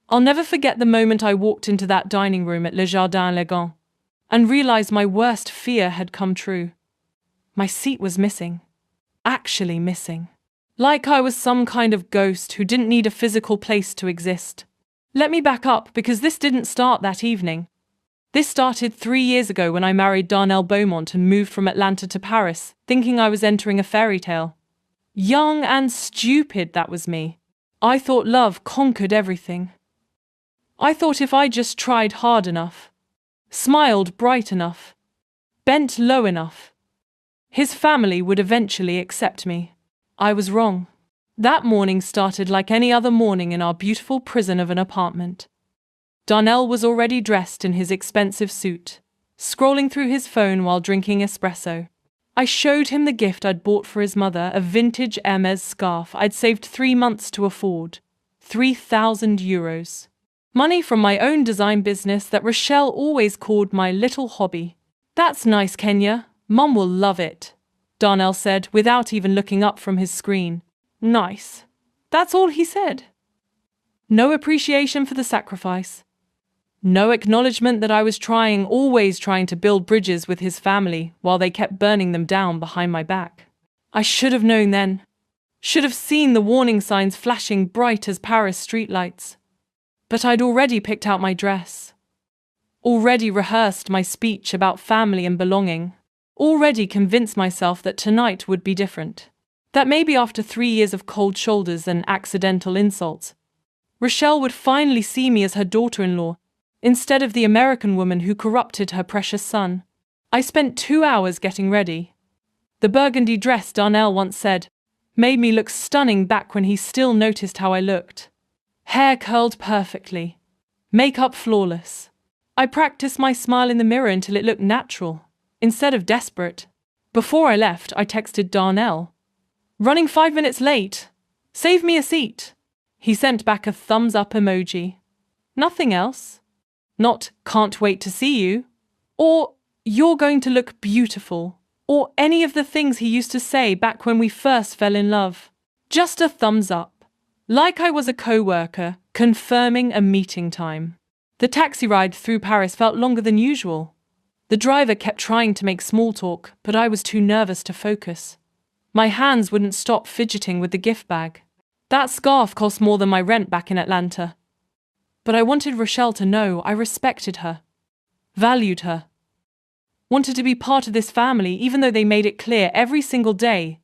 I'll never forget the moment I walked into that dining room at Le Jardin Elegant and realized my worst fear had come true. My seat was missing. Actually missing. Like I was some kind of ghost who didn't need a physical place to exist. Let me back up, because this didn't start that evening. This started 3 years ago when I married Darnell Beaumont and moved from Atlanta to Paris, thinking I was entering a fairy tale. Young and stupid, that was me. I thought love conquered everything. I thought if I just tried hard enough, smiled bright enough, bent low enough, his family would eventually accept me. I was wrong. That morning started like any other morning in our beautiful prison of an apartment. Darnell was already dressed in his expensive suit, scrolling through his phone while drinking espresso. I showed him the gift I'd bought for his mother, a vintage Hermes scarf I'd saved 3 months to afford. 3,000 euros. Money from my own design business that Rochelle always called my little hobby. That's nice, Kenya. Mum will love it, Darnell said without even looking up from his screen. Nice. That's all he said. No appreciation for the sacrifice. No acknowledgement that I was always trying to build bridges with his family while they kept burning them down behind my back. I should have known then. Should have seen the warning signs flashing bright as Paris streetlights. But I'd already picked out my dress. Already rehearsed my speech about family and belonging. Already convinced myself that tonight would be different. That maybe after 3 years of cold shoulders and accidental insults, Rochelle would finally see me as her daughter-in-law, instead of the American woman who corrupted her precious son. I spent 2 hours getting ready. The burgundy dress, Darnell once said, made me look stunning back when he still noticed how I looked. Hair curled perfectly. Makeup flawless. I practiced my smile in the mirror until it looked natural, instead of desperate. Before I left, I texted Darnell. Running 5 minutes late. Save me a seat. He sent back a thumbs up emoji. Nothing else. Not, can't wait to see you. Or, you're going to look beautiful. Or any of the things he used to say back when we first fell in love. Just a thumbs up. Like I was a co-worker, confirming a meeting time. The taxi ride through Paris felt longer than usual. The driver kept trying to make small talk, but I was too nervous to focus. My hands wouldn't stop fidgeting with the gift bag. That scarf cost more than my rent back in Atlanta. But I wanted Rochelle to know I respected her, valued her, wanted to be part of this family even though they made it clear every single day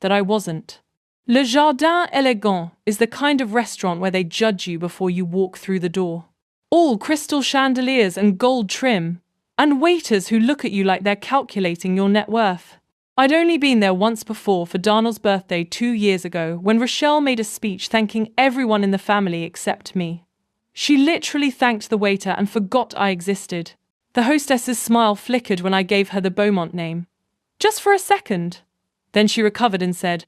that I wasn't. Le Jardin Elegant is the kind of restaurant where they judge you before you walk through the door. All crystal chandeliers and gold trim, and waiters who look at you like they're calculating your net worth. I'd only been there once before for Darnell's birthday 2 years ago when Rochelle made a speech thanking everyone in the family except me. She literally thanked the waiter and forgot I existed. The hostess's smile flickered when I gave her the Beaumont name. Just for a second. Then she recovered and said,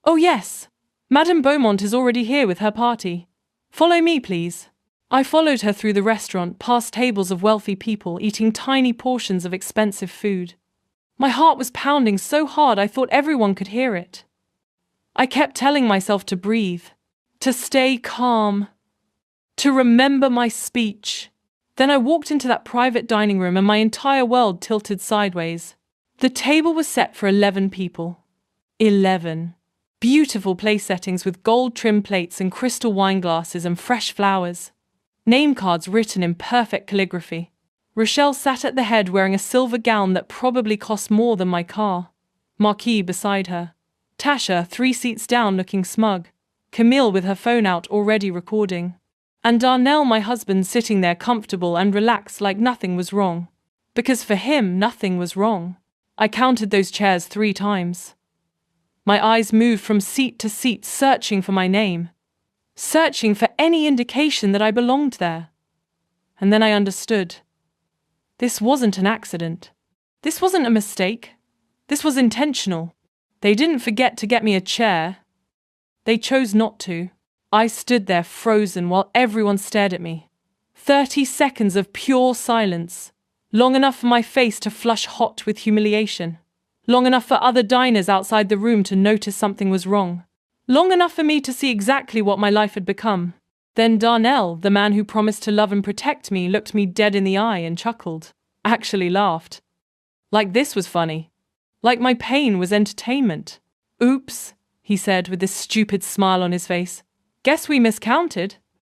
"Oh yes, Madame Beaumont is already here with her party. Follow me, please." I followed her through the restaurant, past tables of wealthy people eating tiny portions of expensive food. My heart was pounding so hard I thought everyone could hear it. I kept telling myself to breathe, to stay calm, to remember my speech. Then I walked into that private dining room and my entire world tilted sideways. The table was set for 11 people. 11. Beautiful place settings with gold-trimmed plates and crystal wine glasses and fresh flowers. Name cards written in perfect calligraphy. Rochelle sat at the head wearing a silver gown that probably cost more than my car. Marquis beside her. Tasha 3 seats down looking smug. Camille with her phone out already recording. And Darnell, my husband, sitting there comfortable and relaxed like nothing was wrong. Because for him, nothing was wrong. I counted those chairs 3 times. My eyes moved from seat to seat searching for my name. Searching for any indication that I belonged there. And then I understood. This wasn't an accident. This wasn't a mistake. This was intentional. They didn't forget to get me a chair. They chose not to. I stood there frozen while everyone stared at me. 30 seconds of pure silence. Long enough for my face to flush hot with humiliation. Long enough for other diners outside the room to notice something was wrong. Long enough for me to see exactly what my life had become. Then Darnell, the man who promised to love and protect me, looked me dead in the eye and chuckled. Actually laughed. Like this was funny. Like my pain was entertainment. Oops, he said with this stupid smile on his face. Guess we miscounted.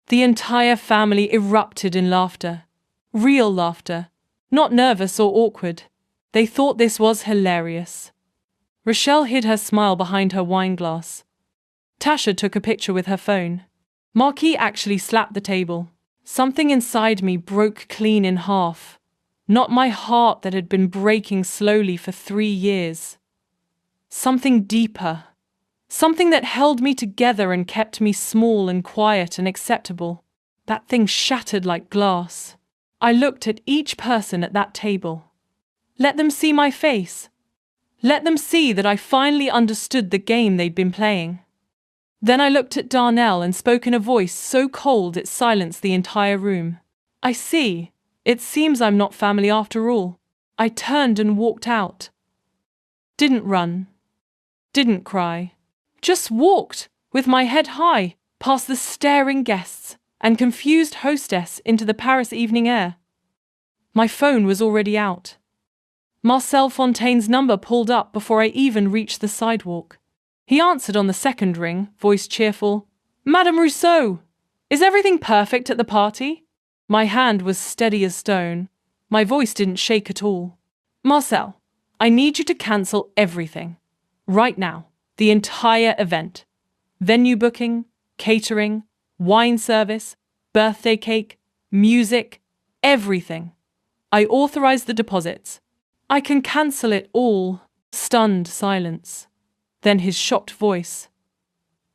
The entire family erupted in laughter. Real laughter. Not nervous or awkward. They thought this was hilarious. Rochelle hid her smile behind her wine glass. Tasha took a picture with her phone. Marquis actually slapped the table. Something inside me broke clean in half. Not my heart that had been breaking slowly for 3 years. Something deeper. Something that held me together and kept me small and quiet and acceptable. That thing shattered like glass. I looked at each person at that table. Let them see my face. Let them see that I finally understood the game they'd been playing. Then I looked at Darnell and spoke in a voice so cold it silenced the entire room. I see. It seems I'm not family after all. I turned and walked out. Didn't run. Didn't cry. Just walked, with my head high, past the staring guests and confused hostess into the Paris evening air. My phone was already out. Marcel Fontaine's number pulled up before I even reached the sidewalk. He answered on the second ring, voice cheerful. Madame Rousseau, is everything perfect at the party? My hand was steady as stone. My voice didn't shake at all. Marcel, I need you to cancel everything. Right now. The entire event. Venue booking, catering, wine service, birthday cake, music, everything. I authorize the deposits. I can cancel it all. Stunned silence. Then his shocked voice.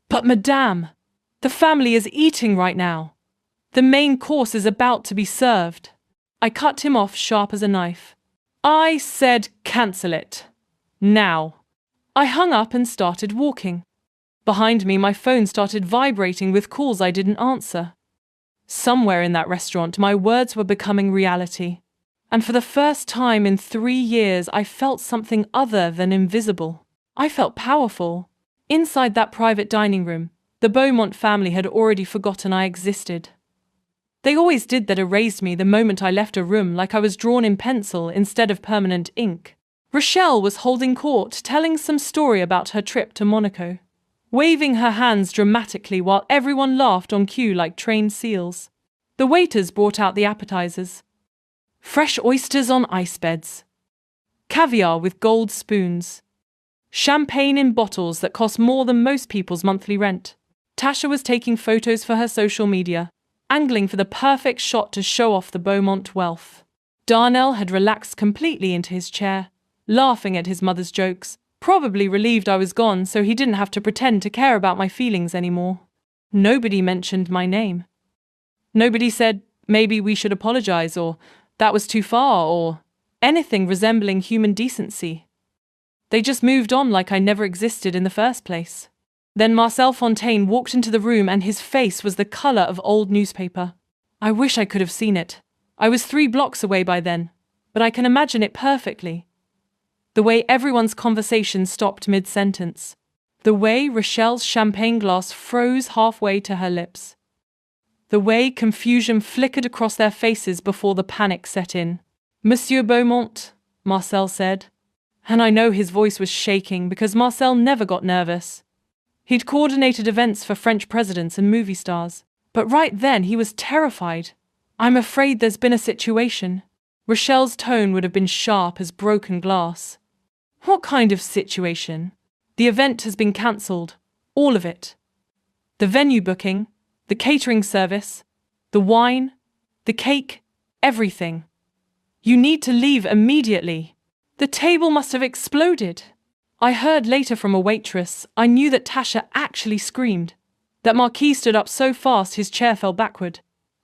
But madame, the family is eating right now. The main course is about to be served. I cut him off sharp as a knife. I said cancel it. Now. I hung up and started walking. Behind me, my phone started vibrating with calls I didn't answer. Somewhere in that restaurant, my words were becoming reality. And for the first time in 3 years, I felt something other than invisible. I felt powerful. Inside that private dining room, the Beaumont family had already forgotten I existed. They always did that, erased me the moment I left a room, like I was drawn in pencil instead of permanent ink. Rochelle was holding court, telling some story about her trip to Monaco, waving her hands dramatically while everyone laughed on cue like trained seals. The waiters brought out the appetizers. Fresh oysters on ice beds. Caviar with gold spoons. Champagne in bottles that cost more than most people's monthly rent. Tasha was taking photos for her social media, angling for the perfect shot to show off the Beaumont wealth. Darnell had relaxed completely into his chair, laughing at his mother's jokes, probably relieved I was gone so he didn't have to pretend to care about my feelings anymore. Nobody mentioned my name. Nobody said, maybe we should apologize, or that was too far, or anything resembling human decency. They just moved on like I never existed in the first place. Then Marcel Fontaine walked into the room and his face was the color of old newspaper. I wish I could have seen it. I was 3 blocks away by then, but I can imagine it perfectly. The way everyone's conversation stopped mid-sentence. The way Rochelle's champagne glass froze halfway to her lips. The way confusion flickered across their faces before the panic set in. Monsieur Beaumont, Marcel said. And I know his voice was shaking because Marcel never got nervous. He'd coordinated events for French presidents and movie stars. But right then he was terrified. I'm afraid there's been a situation. Rochelle's tone would have been sharp as broken glass. What kind of situation? The event has been cancelled. All of it. The venue booking, the catering service, the wine, the cake, everything. You need to leave immediately. The table must have exploded. I heard later from a waitress. I knew that Tasha actually screamed. That Marquis stood up so fast his chair fell backward.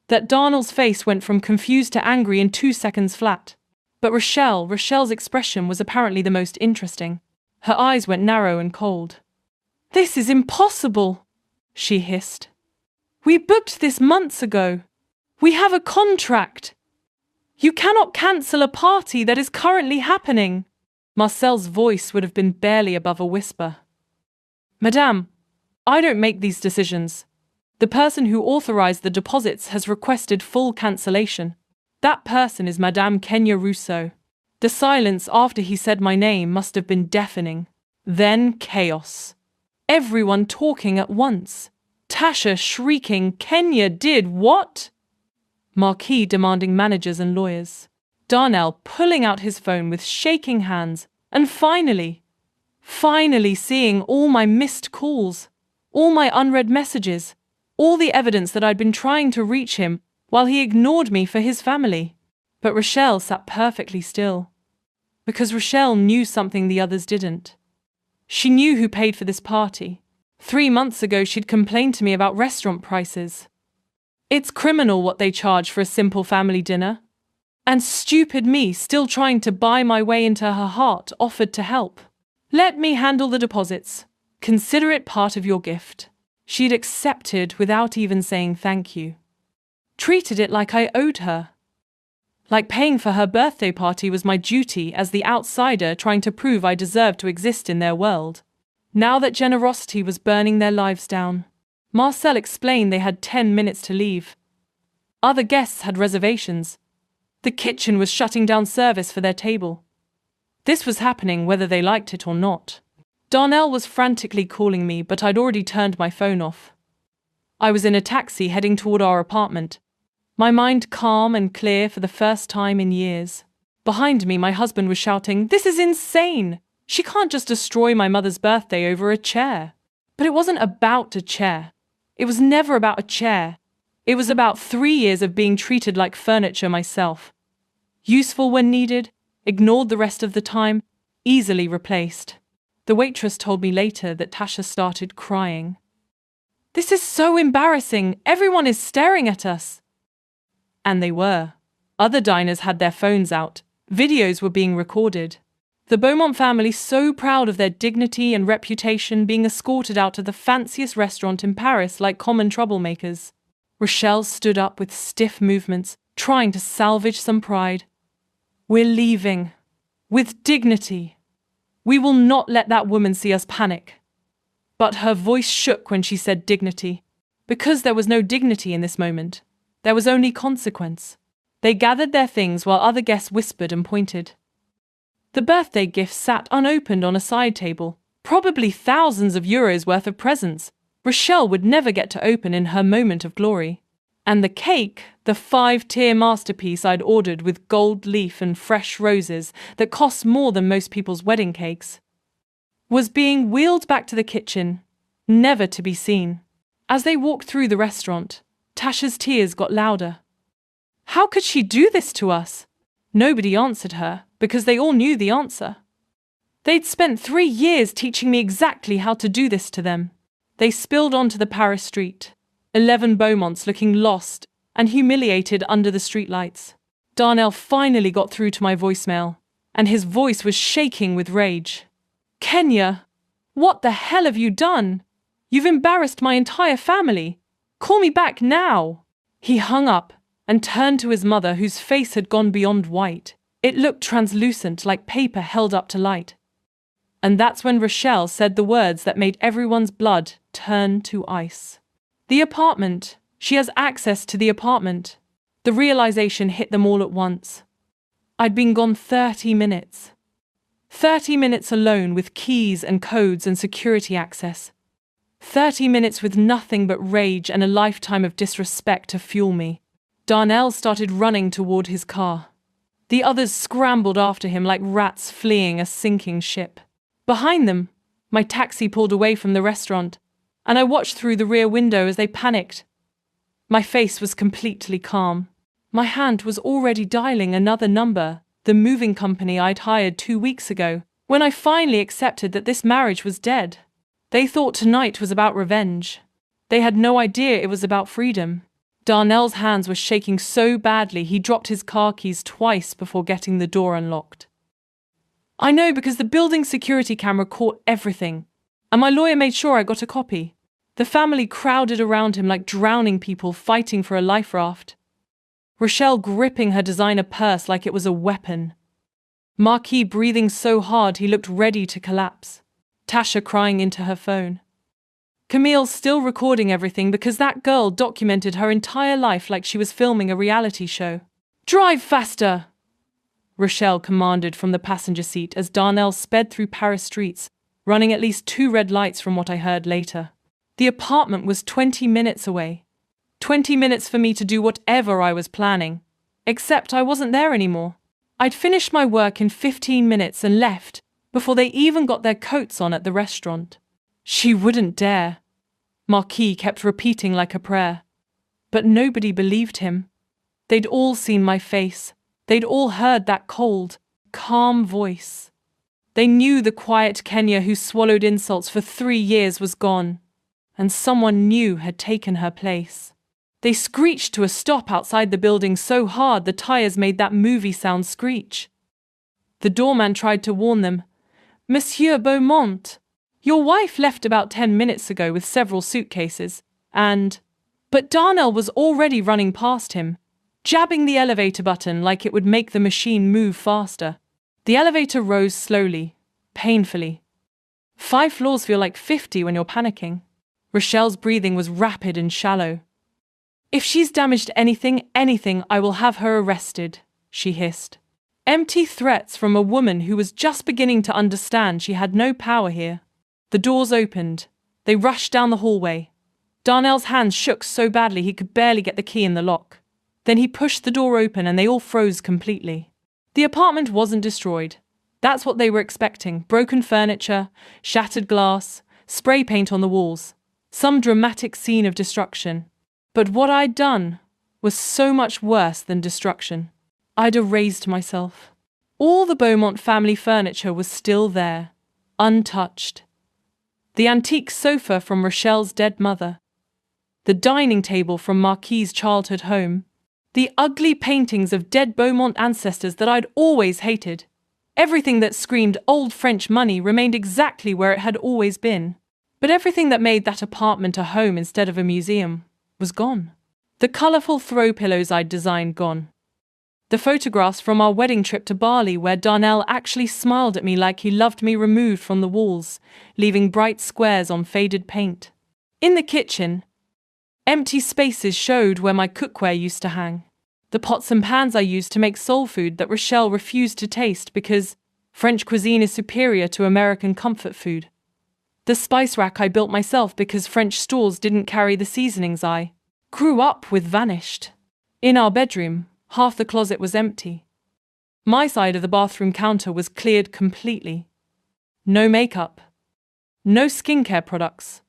That Darnell's face went from confused to angry in 2 seconds flat. But Rochelle's expression was apparently the most interesting. Her eyes went narrow and cold. This is impossible, she hissed. We booked this months ago. We have a contract. You cannot cancel a party that is currently happening. Marcel's voice would have been barely above a whisper. Madame, I don't make these decisions. The person who authorized the deposits has requested full cancellation. That person is Madame Kenya Rousseau. The silence after he said my name must have been deafening. Then chaos. Everyone talking at once. Tasha shrieking, "Kenya did what?" Marquis demanding managers and lawyers. Darnell pulling out his phone with shaking hands, and finally seeing all my missed calls, all my unread messages, all the evidence that I'd been trying to reach him while he ignored me for his family. But Rochelle sat perfectly still. Because Rochelle knew something the others didn't. She knew who paid for this party. 3 months ago she'd complained to me about restaurant prices. It's criminal what they charge for a simple family dinner. And stupid me, still trying to buy my way into her heart, offered to help. "Let me handle the deposits. Consider it part of your gift." She'd accepted without even saying thank you. Treated it like I owed her. Like paying for her birthday party was my duty as the outsider trying to prove I deserved to exist in their world. Now that generosity was burning their lives down. Marcel explained they had 10 minutes to leave. Other guests had reservations. The kitchen was shutting down service for their table. This was happening whether they liked it or not. Darnell was frantically calling me, but I'd already turned my phone off. I was in a taxi heading toward our apartment, my mind calm and clear for the first time in years. Behind me, my husband was shouting, "This is insane! She can't just destroy my mother's birthday over a chair." But it wasn't about a chair. It was never about a chair. It was about 3 years of being treated like furniture myself. Useful when needed, ignored the rest of the time, easily replaced. The waitress told me later that Tasha started crying. "This is so embarrassing. Everyone is staring at us." And they were. Other diners had their phones out. Videos were being recorded. The Beaumont family, so proud of their dignity and reputation, being escorted out to the fanciest restaurant in Paris like common troublemakers. Rochelle stood up with stiff movements, trying to salvage some pride. "We're leaving. With dignity. We will not let that woman see us panic." But her voice shook when she said dignity. Because there was no dignity in this moment. There was only consequence. They gathered their things while other guests whispered and pointed. The birthday gifts sat unopened on a side table, probably thousands of euros worth of presents Rochelle would never get to open in her moment of glory. And the cake, the 5-tier masterpiece I'd ordered with gold leaf and fresh roses that cost more than most people's wedding cakes, was being wheeled back to the kitchen, never to be seen. As they walked through the restaurant, Tasha's tears got louder. How could she do this to us? Nobody answered her, because they all knew the answer. They'd spent 3 years teaching me exactly how to do this to them. They spilled onto the Paris street, 11 Beaumonts looking lost and humiliated under the streetlights. Darnell finally got through to my voicemail, and his voice was shaking with rage. "Kenya, what the hell have you done? You've embarrassed my entire family. Call me back now." He hung up and turned to his mother, whose face had gone beyond white. It looked translucent, like paper held up to light. And that's when Rochelle said the words that made everyone's blood turn to ice. "The apartment. She has access to the apartment." The realization hit them all at once. I'd been gone 30 minutes. 30 minutes alone with keys and codes and security access. 30 minutes with nothing but rage and a lifetime of disrespect to fuel me. Darnell started running toward his car. The others scrambled after him like rats fleeing a sinking ship. Behind them, my taxi pulled away from the restaurant, and I watched through the rear window as they panicked. My face was completely calm. My hand was already dialing another number, the moving company I'd hired 2 weeks ago, when I finally accepted that this marriage was dead. They thought tonight was about revenge. They had no idea it was about freedom. Darnell's hands were shaking so badly he dropped his car keys twice before getting the door unlocked. I know because the building security camera caught everything, and my lawyer made sure I got a copy. The family crowded around him like drowning people fighting for a life raft. Rochelle gripping her designer purse like it was a weapon. Marquis breathing so hard he looked ready to collapse. Tasha crying into her phone. Camille's still recording everything because that girl documented her entire life like she was filming a reality show. Drive faster! Rochelle commanded from the passenger seat as Darnell sped through Paris streets, running at least 2 red lights from what I heard later. The apartment was 20 minutes away. 20 minutes for me to do whatever I was planning. Except I wasn't there anymore. I'd finished my work in 15 minutes and left before they even got their coats on at the restaurant. She wouldn't dare. Marquis kept repeating like a prayer. But nobody believed him. They'd all seen my face. They'd all heard that cold, calm voice. They knew the quiet Kenya who swallowed insults for 3 years was gone, and someone new had taken her place. They screeched to a stop outside the building so hard the tires made that movie sound screech. The doorman tried to warn them. Monsieur Beaumont, your wife left about 10 minutes ago with several suitcases, But Darnell was already running past him, jabbing the elevator button like it would make the machine move faster. The elevator rose slowly, painfully. 5 floors feel like 50 when you're panicking. Rochelle's breathing was rapid and shallow. If she's damaged anything, I will have her arrested, she hissed. Empty threats from a woman who was just beginning to understand she had no power here. The doors opened. They rushed down the hallway. Darnell's hands shook so badly he could barely get the key in the lock. Then he pushed the door open and they all froze completely. The apartment wasn't destroyed. That's what they were expecting. Broken furniture, shattered glass, spray paint on the walls. Some dramatic scene of destruction. But what I'd done was so much worse than destruction. I'd erased myself. All the Beaumont family furniture was still there, untouched. The antique sofa from Rochelle's dead mother. The dining table from Marquis's childhood home. The ugly paintings of dead Beaumont ancestors that I'd always hated. Everything that screamed old French money remained exactly where it had always been. But everything that made that apartment a home instead of a museum was gone. The colourful throw pillows I'd designed gone. The photographs from our wedding trip to Bali where Darnell actually smiled at me like he loved me removed from the walls, leaving bright squares on faded paint. In the kitchen, empty spaces showed where my cookware used to hang. The pots and pans I used to make soul food that Rochelle refused to taste because French cuisine is superior to American comfort food. The spice rack I built myself because French stores didn't carry the seasonings I grew up with vanished. In our bedroom, half the closet was empty. My side of the bathroom counter was cleared completely. No makeup. No skincare products.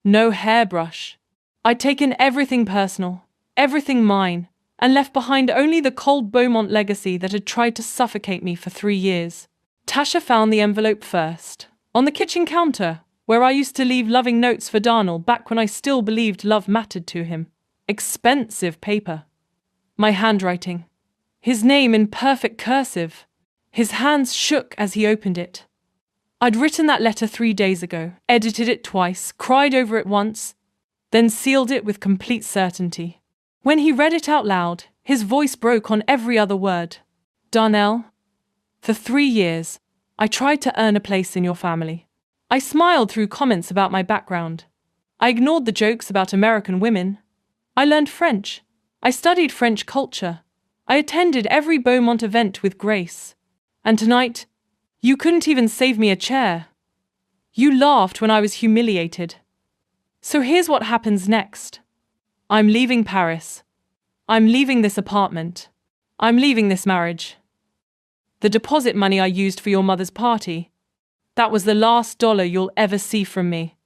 No hairbrush. I'd taken everything personal, everything mine, and left behind only the cold Beaumont legacy that had tried to suffocate me for 3 years. Tasha found the envelope first, on the kitchen counter, where I used to leave loving notes for Darnell back when I still believed love mattered to him. Expensive paper. My handwriting. His name in perfect cursive. His hands shook as he opened it. I'd written that letter 3 days ago, edited it twice, cried over it once, then sealed it with complete certainty. When he read it out loud, his voice broke on every other word. Darnell, for 3 years, I tried to earn a place in your family. I smiled through comments about my background. I ignored the jokes about American women. I learned French. I studied French culture. I attended every Beaumont event with grace. And tonight, you couldn't even save me a chair. You laughed when I was humiliated. So here's what happens next. I'm leaving Paris. I'm leaving this apartment. I'm leaving this marriage. The deposit money I used for your mother's party, that was the last dollar you'll ever see from me.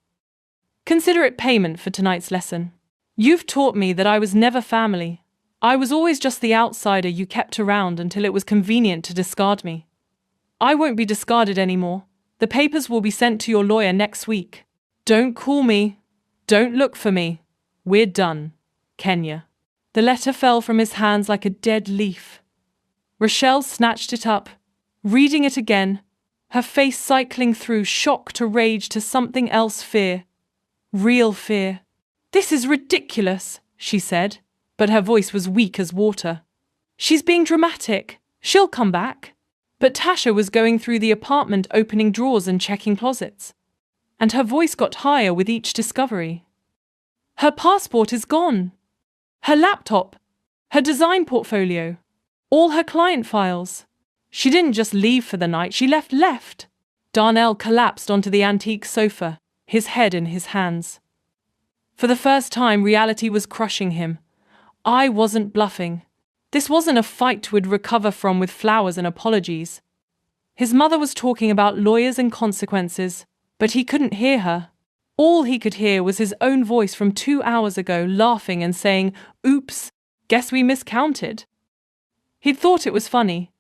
Consider it payment for tonight's lesson. You've taught me that I was never family. I was always just the outsider you kept around until it was convenient to discard me. I won't be discarded anymore. The papers will be sent to your lawyer next week. Don't call me. Don't look for me. We're done. Kenya. The letter fell from his hands like a dead leaf. Rochelle snatched it up, reading it again, her face cycling through shock to rage to something else, fear. Real fear. This is ridiculous, she said, but her voice was weak as water. She's being dramatic. She'll come back. But Tasha was going through the apartment opening drawers and checking closets. and her voice got higher with each discovery. Her passport is gone. Her laptop. Her design portfolio. All her client files. She didn't just leave for the night, she left. Darnell collapsed onto the antique sofa, his head in his hands. For the first time, reality was crushing him. I wasn't bluffing. This wasn't a fight he would recover from with flowers and apologies. His mother was talking about lawyers and consequences, but he couldn't hear her. All he could hear was his own voice from 2 hours ago, laughing and saying, "Oops, guess we miscounted." He'd thought it was funny.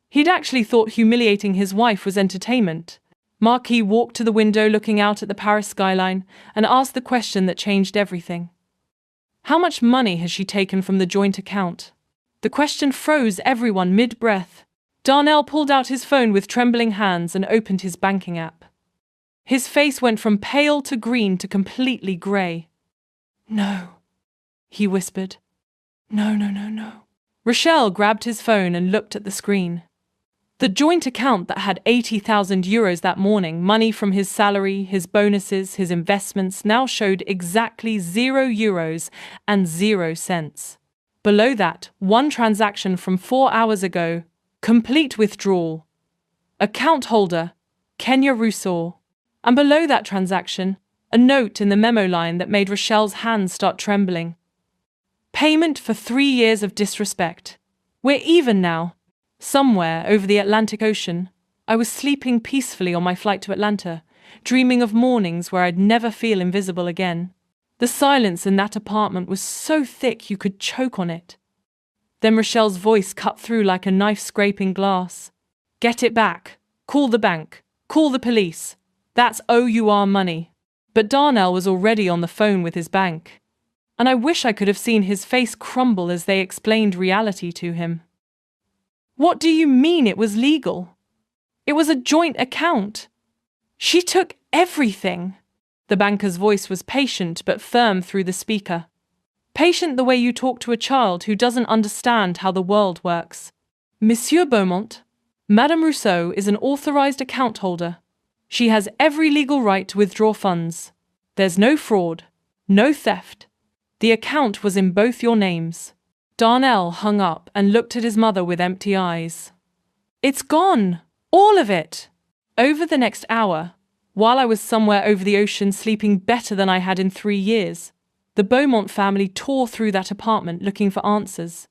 He'd actually thought humiliating his wife was entertainment. Marquis walked to the window looking out at the Paris skyline and asked the question that changed everything. How much money has she taken from the joint account? The question froze everyone mid-breath. Darnell pulled out his phone with trembling hands and opened his banking app. His face went from pale to green to completely grey. "No," he whispered. "No, no, no, no." Rochelle grabbed his phone and looked at the screen. The joint account that had 80,000 euros that morning, money from his salary, his bonuses, his investments, now showed exactly 0 euros and 0 cents. Below that, one transaction from 4 hours ago, complete withdrawal. Account holder, Kenya Rousseau. And below that transaction, a note in the memo line that made Rochelle's hands start trembling. Payment for 3 years of disrespect. We're even now. Somewhere over the Atlantic Ocean, I was sleeping peacefully on my flight to Atlanta, dreaming of mornings where I'd never feel invisible again. The silence in that apartment was so thick you could choke on it. Then Rochelle's voice cut through like a knife scraping glass. "Get it back. Call the bank. Call the police. That's OUR money." But Darnell was already on the phone with his bank. And I wish I could have seen his face crumble as they explained reality to him. "What do you mean it was legal? It was a joint account. She took everything." The banker's voice was patient but firm through the speaker. Patient the way you talk to a child who doesn't understand how the world works. "Monsieur Beaumont, Madame Rousseau is an authorized account holder. She has every legal right to withdraw funds. There's no fraud, no theft. The account was in both your names." Darnell hung up and looked at his mother with empty eyes. "It's gone! All of it!" Over the next hour, while I was somewhere over the ocean sleeping better than I had in 3 years, the Beaumont family tore through that apartment looking for answers.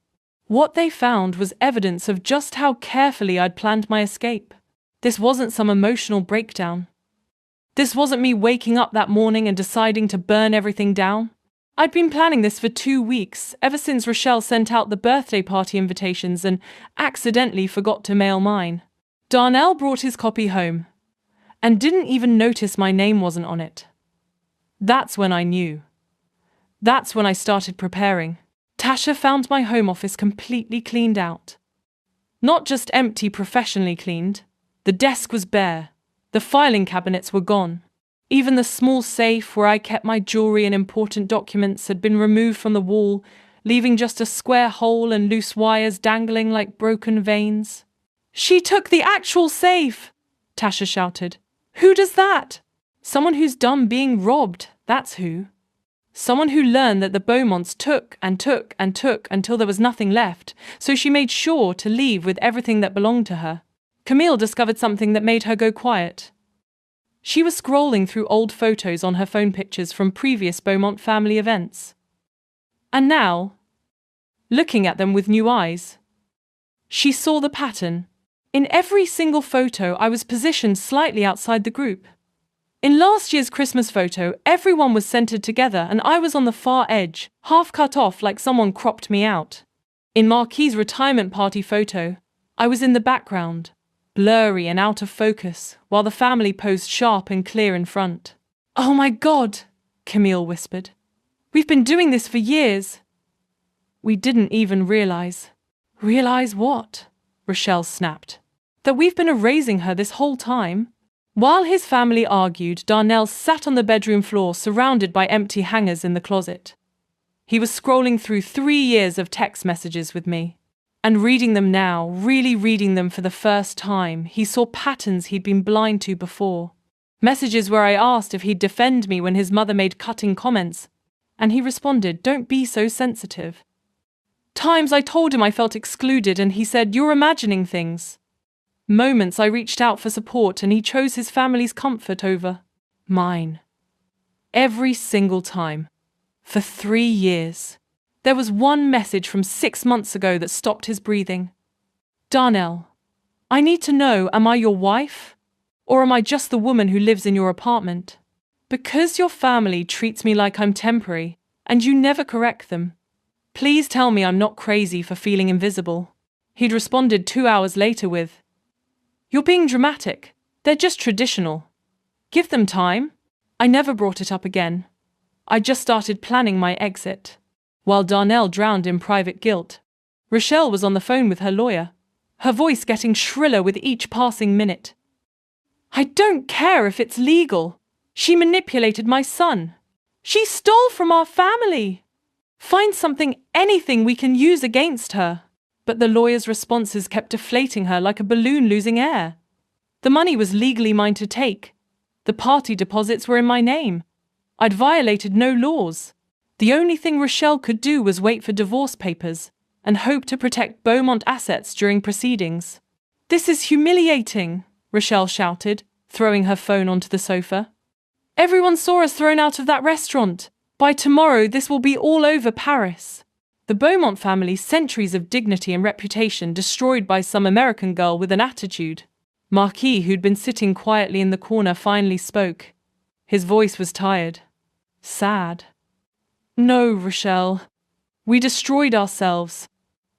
What they found was evidence of just how carefully I'd planned my escape. This wasn't some emotional breakdown. This wasn't me waking up that morning and deciding to burn everything down. I'd been planning this for 2 weeks, ever since Rochelle sent out the birthday party invitations and accidentally forgot to mail mine. Darnell brought his copy home, and didn't even notice my name wasn't on it. That's when I knew. That's when I started preparing. Tasha found my home office completely cleaned out. Not just empty, professionally cleaned. The desk was bare. The filing cabinets were gone. Even the small safe where I kept my jewelry and important documents had been removed from the wall, leaving just a square hole and loose wires dangling like broken veins. "She took the actual safe!" Tasha shouted. "Who does that? Someone who's done being robbed, that's who. Someone who learned that the Beaumonts took and took and took until there was nothing left, so she made sure to leave with everything that belonged to her. Camille discovered something that made her go quiet. She was scrolling through old photos on her phone pictures from previous Beaumont family events. And now, looking at them with new eyes, she saw the pattern. In every single photo, I was positioned slightly outside the group. In last year's Christmas photo, everyone was centered together and I was on the far edge, half cut off like someone cropped me out. In Marquis' retirement party photo, I was in the background, blurry and out of focus, while the family posed sharp and clear in front. "Oh my God," Camille whispered. "We've been doing this for years." "We didn't even realize." "Realize what?" Rochelle snapped. "That we've been erasing her this whole time?" While his family argued, Darnell sat on the bedroom floor surrounded by empty hangers in the closet. He was scrolling through 3 years of text messages with me. And reading them now, really reading them for the first time, he saw patterns he'd been blind to before. Messages where I asked if he'd defend me when his mother made cutting comments, and he responded, "Don't be so sensitive." Times I told him I felt excluded and he said, "You're imagining things." Moments I reached out for support and he chose his family's comfort over mine. Every single time. For 3 years. There was one message from 6 months ago that stopped his breathing. "Darnell, I need to know, am I your wife? Or am I just the woman who lives in your apartment? Because your family treats me like I'm temporary, and you never correct them. Please tell me I'm not crazy for feeling invisible." He'd responded 2 hours later with, "You're being dramatic. They're just traditional. Give them time." I never brought it up again. I just started planning my exit. While Darnell drowned in private guilt, Rochelle was on the phone with her lawyer, her voice getting shriller with each passing minute. "I don't care if it's legal. She manipulated my son. She stole from our family. Find something, anything we can use against her." But the lawyer's responses kept deflating her like a balloon losing air. The money was legally mine to take. The party deposits were in my name. I'd violated no laws. The only thing Rochelle could do was wait for divorce papers and hope to protect Beaumont assets during proceedings. "This is humiliating," Rochelle shouted, throwing her phone onto the sofa. "Everyone saw us thrown out of that restaurant. By tomorrow, this will be all over Paris." The Beaumont family's centuries of dignity and reputation destroyed by some American girl with an attitude. Marquis, who'd been sitting quietly in the corner, finally spoke. His voice was tired. Sad. "No, Rochelle. We destroyed ourselves.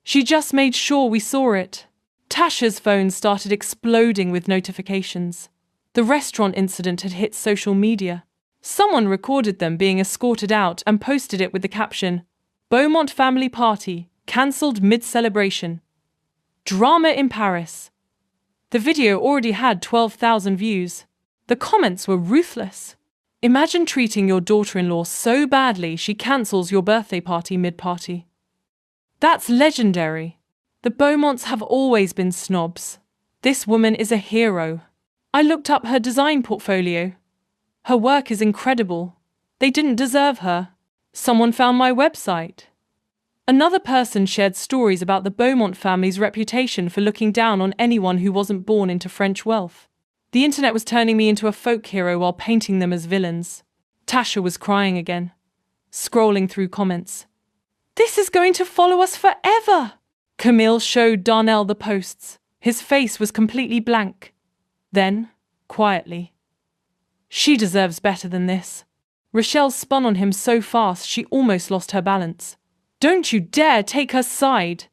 She just made sure we saw it." Tasha's phone started exploding with notifications. The restaurant incident had hit social media. Someone recorded them being escorted out and posted it with the caption, "Beaumont family party, cancelled mid-celebration. Drama in Paris." The video already had 12,000 views. The comments were ruthless. "Imagine treating your daughter-in-law so badly she cancels your birthday party mid-party. That's legendary. The Beaumonts have always been snobs. This woman is a hero. I looked up her design portfolio. Her work is incredible. They didn't deserve her. Someone found my website." Another person shared stories about the Beaumont family's reputation for looking down on anyone who wasn't born into French wealth. "The internet was turning me into a folk hero while painting them as villains." Tasha was crying again, scrolling through comments. "This is going to follow us forever." Camille showed Darnell the posts. His face was completely blank. Then, quietly, "She deserves better than this." Rochelle spun on him so fast she almost lost her balance. "Don't you dare take her side.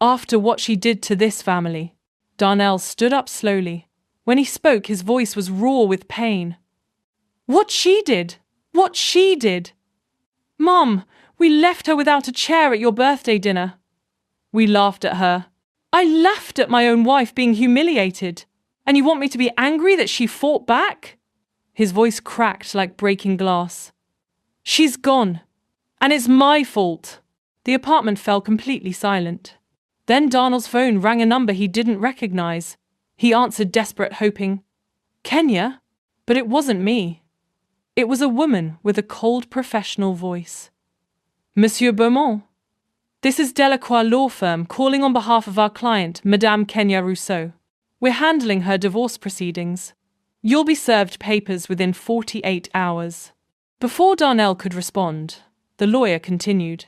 After what she did to this family." Darnell stood up slowly. When he spoke, his voice was raw with pain. "What she did? What she did? Mom, we left her without a chair at your birthday dinner. We laughed at her. I laughed at my own wife being humiliated. And you want me to be angry that she fought back?" His voice cracked like breaking glass. "She's gone. And it's my fault." The apartment fell completely silent. Then Darnell's phone rang a number he didn't recognize. He answered, desperate, hoping, "Kenya?" But it wasn't me. It was a woman with a cold professional voice. "Monsieur Beaumont? This is Delacroix Law Firm calling on behalf of our client, Madame Kenya Rousseau. We're handling her divorce proceedings. You'll be served papers within 48 hours. Before Darnell could respond, the lawyer continued.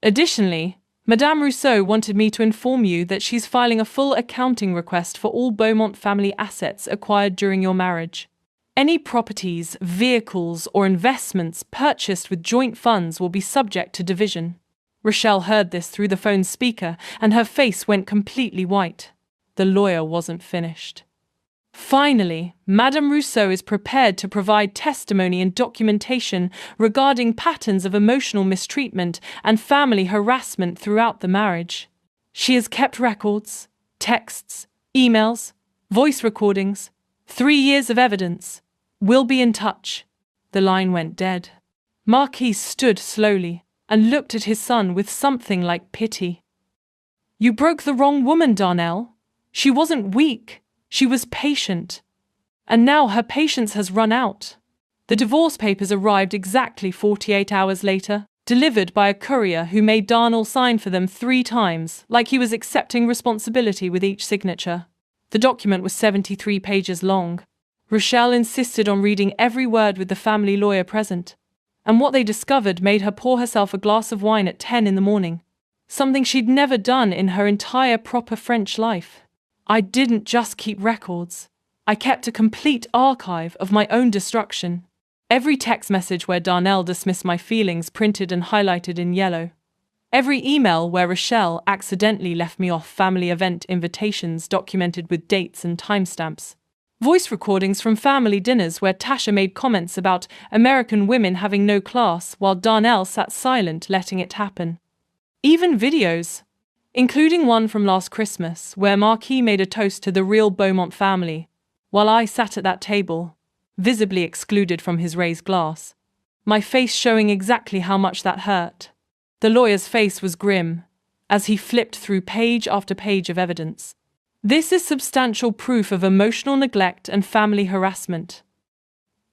"Additionally, Madame Rousseau wanted me to inform you that she's filing a full accounting request for all Beaumont family assets acquired during your marriage. Any properties, vehicles, or investments purchased with joint funds will be subject to division." Rochelle heard this through the phone speaker, and her face went completely white. The lawyer wasn't finished. "Finally, Madame Rousseau is prepared to provide testimony and documentation regarding patterns of emotional mistreatment and family harassment throughout the marriage. She has kept records, texts, emails, voice recordings, 3 years of evidence. We'll be in touch." The line went dead. Marquis stood slowly and looked at his son with something like pity. "You broke the wrong woman, Darnell. She wasn't weak. She was patient." And now her patience has run out. The divorce papers arrived exactly 48 hours later, delivered by a courier who made Darnell sign for them 3 times, like he was accepting responsibility with each signature. The document was 73 pages long. Rochelle insisted on reading every word with the family lawyer present, and what they discovered made her pour herself a glass of wine at 10 in the morning, something she'd never done in her entire proper French life. I didn't just keep records. I kept a complete archive of my own destruction. Every text message where Darnell dismissed my feelings printed and highlighted in yellow. Every email where Rochelle accidentally left me off family event invitations documented with dates and timestamps. Voice recordings from family dinners where Tasha made comments about American women having no class while Darnell sat silent letting it happen. Even videos, including one from last Christmas where Marquis made a toast to the real Beaumont family, while I sat at that table, visibly excluded from his raised glass, my face showing exactly how much that hurt. The lawyer's face was grim, as he flipped through page after page of evidence. This is substantial proof of emotional neglect and family harassment.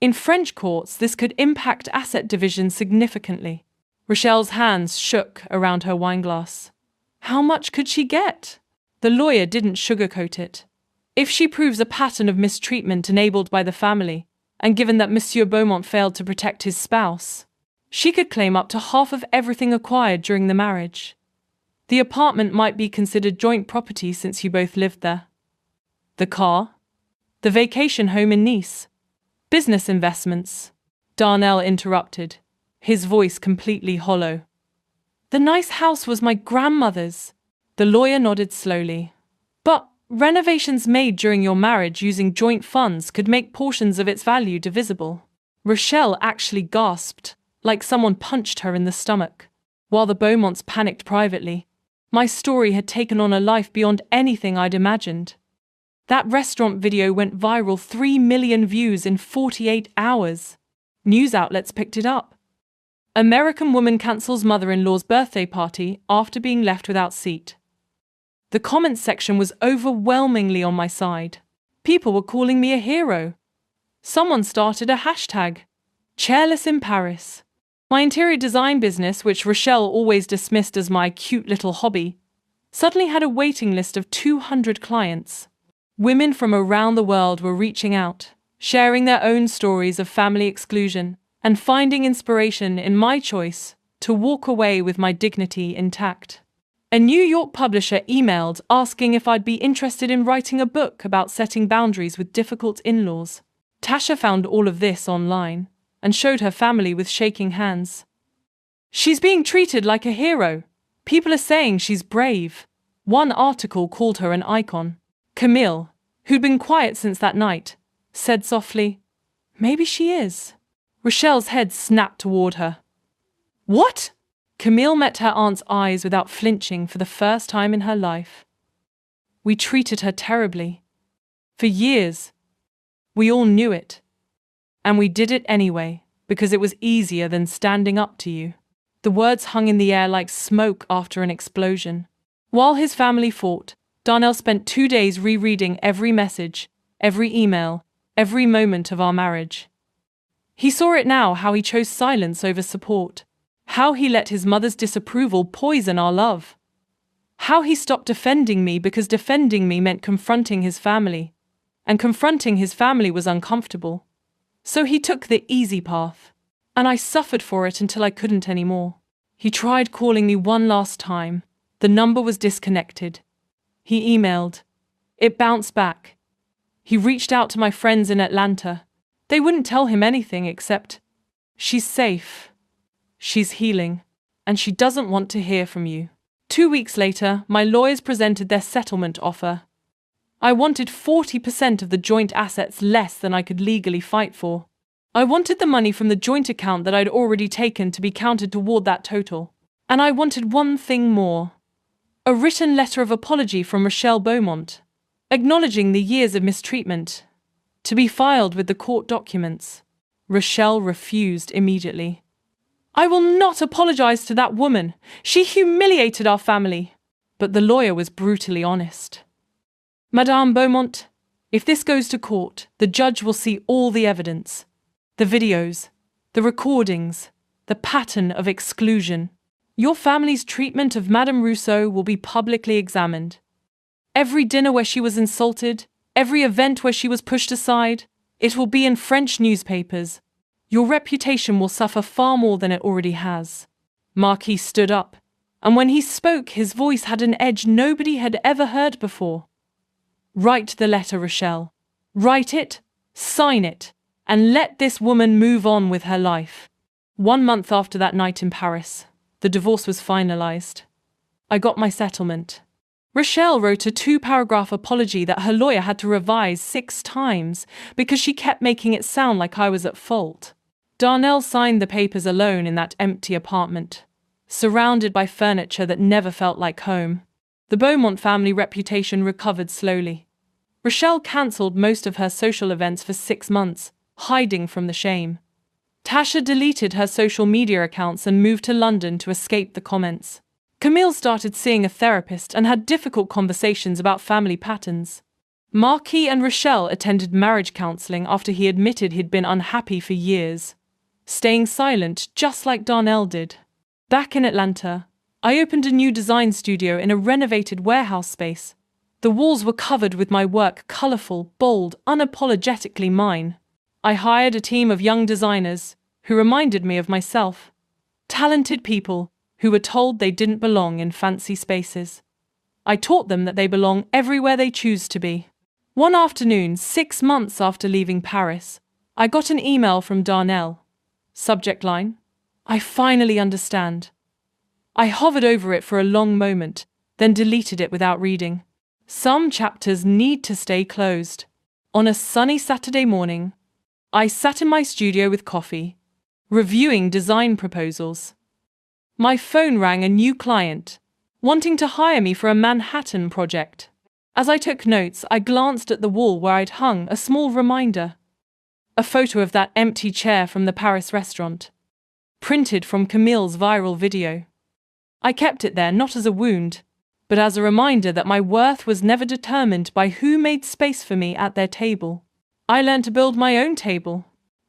In French courts, this could impact asset division significantly. Rochelle's hands shook around her wineglass. How much could she get? The lawyer didn't sugarcoat it. If she proves a pattern of mistreatment enabled by the family, and given that Monsieur Beaumont failed to protect his spouse, she could claim up to half of everything acquired during the marriage. The apartment might be considered joint property since you both lived there. The car? The vacation home in Nice? Business investments? Darnell interrupted, his voice completely hollow. The nice house was my grandmother's. The lawyer nodded slowly. But renovations made during your marriage using joint funds could make portions of its value divisible. Rochelle actually gasped, like someone punched her in the stomach. While the Beaumonts panicked privately, my story had taken on a life beyond anything I'd imagined. That restaurant video went viral, 3 million views in 48 hours. News outlets picked it up. American woman cancels mother-in-law's birthday party after being left without seat. The comments section was overwhelmingly on my side. People were calling me a hero. Someone started a hashtag, Chairless in Paris. My interior design business, which Rochelle always dismissed as my cute little hobby, suddenly had a waiting list of 200 clients. Women from around the world were reaching out, sharing their own stories of family exclusion, and finding inspiration in my choice to walk away with my dignity intact. A New York publisher emailed asking if I'd be interested in writing a book about setting boundaries with difficult in-laws. Tasha found all of this online and showed her family with shaking hands. She's being treated like a hero. People are saying she's brave. One article called her an icon. Camille, who'd been quiet since that night, said softly, "Maybe she is." Rochelle's head snapped toward her. What? Camille met her aunt's eyes without flinching for the first time in her life. We treated her terribly. For years. We all knew it. And we did it anyway, because it was easier than standing up to you. The words hung in the air like smoke after an explosion. While his family fought, Darnell spent 2 days rereading every message, every email, every moment of our marriage. He saw it now, how he chose silence over support. How he let his mother's disapproval poison our love. How he stopped defending me because defending me meant confronting his family. And confronting his family was uncomfortable. So he took the easy path. And I suffered for it until I couldn't anymore. He tried calling me one last time. The number was disconnected. He emailed. It bounced back. He reached out to my friends in Atlanta. They wouldn't tell him anything except, "She's safe. She's healing, and she doesn't want to hear from you." 2 weeks later, my lawyers presented their settlement offer. I wanted 40% of the joint assets less than I could legally fight for. I wanted the money from the joint account that I'd already taken to be counted toward that total. And I wanted one thing more. A written letter of apology from Rochelle Beaumont, acknowledging the years of mistreatment, to be filed with the court documents. Rochelle refused immediately. "I will not apologize to that woman. She humiliated our family." But the lawyer was brutally honest. "Madame Beaumont, If this goes to court, the judge will see all the evidence. The videos, the recordings, the pattern of exclusion. Your family's treatment of Madame Rousseau will be publicly examined. Every dinner where she was insulted, every event where she was pushed aside, it will be in French newspapers. Your reputation will suffer far more than it already has. Marquis stood up, and when he spoke, his voice had an edge nobody had ever heard before. Write the letter, Rochelle. Write it, sign it, and let this woman move on with her life. 1 month after that night in Paris, the divorce was finalized. I got my settlement. Rochelle wrote a 2-paragraph apology that her lawyer had to revise 6 times because she kept making it sound like I was at fault. Darnell signed the papers alone in that empty apartment, surrounded by furniture that never felt like home. The Beaumont family reputation recovered slowly. Rochelle cancelled most of her social events for 6 months, hiding from the shame. Tasha deleted her social media accounts and moved to London to escape the comments. Camille started seeing a therapist and had difficult conversations about family patterns. Marquis and Rochelle attended marriage counselling after he admitted he'd been unhappy for years, staying silent just like Darnell did. Back in Atlanta, I opened a new design studio in a renovated warehouse space. The walls were covered with my work, colourful, bold, unapologetically mine. I hired a team of young designers who reminded me of myself. Talented people who were told they didn't belong in fancy spaces. I taught them that they belong everywhere they choose to be. One afternoon, 6 months after leaving Paris, I got an email from Darnell. Subject line: I finally understand. I hovered over it for a long moment, then deleted it without reading. Some chapters need to stay closed. On a sunny Saturday morning, I sat in my studio with coffee, reviewing design proposals. My phone rang, a new client, wanting to hire me for a Manhattan project. As I took notes, I glanced at the wall where I'd hung a small reminder. A photo of that empty chair from the Paris restaurant, printed from Camille's viral video. I kept it there not as a wound, but as a reminder that my worth was never determined by who made space for me at their table. I learned to build my own table,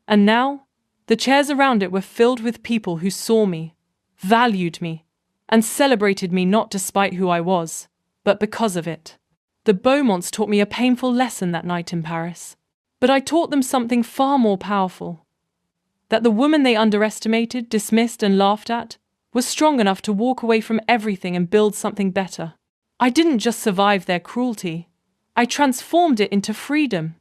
and now the chairs around it were filled with people who saw me, valued me, and celebrated me not despite who I was, but because of it. The Beaumonts taught me a painful lesson that night in Paris, but I taught them something far more powerful. That the woman they underestimated, dismissed, and laughed at was strong enough to walk away from everything and build something better. I didn't just survive their cruelty, I transformed it into freedom.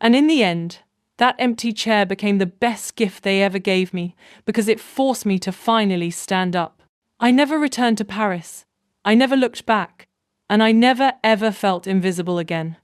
And in the end, that empty chair became the best gift they ever gave me because it forced me to finally stand up. I never returned to Paris, I never looked back, and I never ever felt invisible again.